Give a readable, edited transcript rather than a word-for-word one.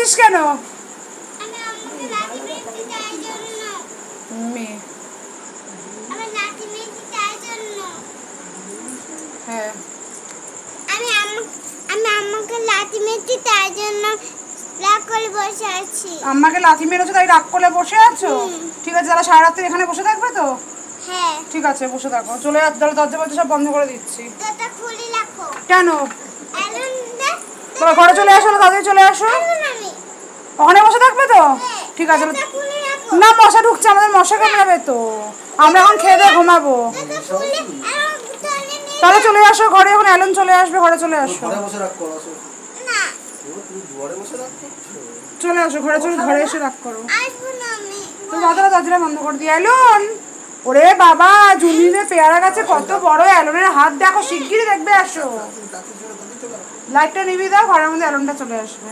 করছিস কেন? মেয়ে হ্যাঁ আমি আমাকে লাথি মেরেছি তাই জন্য রাগ করে বসে আছি। আম্মাকে লাথি মেরেছো তাই রাগ করে বসে আছো? ঠিক আছে, যারা সারা রাত্রি এখানে বসে থাকবে তো? হ্যাঁ। ঠিক আছে, বসে থাকো। চলে যাও, দরজা বলতে সব বন্ধ করে দিচ্ছি। দরজা খুলে রাখো। কেন? অ্যালনদা তোমার ঘরে চলে আসো, তাড়াতাড়ি চলে আসো। আমি ওখানে বসে থাকবে তো? ঠিক আছে। দরজা খুলে রাখো। না, মশা ঢুকছে, আমাদের মশা কামড়াবে তো। আমরা এখন খেয়ে দিয়ে ঘুমাবো। দরজা খুলে নিয়ে তাহলে চলে আসো ঘরে, এখন অ্যালন চলে আসবে, ঘরে চলে আসো। ঘরে বসে রাখ করো আসো। না তুমি ঘরে বসে রাখ করছো। চলে আসো ঘরে, ঘরে এসে রাগ করো। আসবো না আমি। তো দরজাটা বন্ধ করে দিয়ে অ্যালন। ওরে বাবা, জুনিরে পেয়ারা গাছে কত বড় অ্যালনের হাত দেখো, শিগগিরই দেখবে আসো। লাইটটা নিভিয়ে দাও, ঘরের মধ্যে অ্যালনটা চলে আসবে।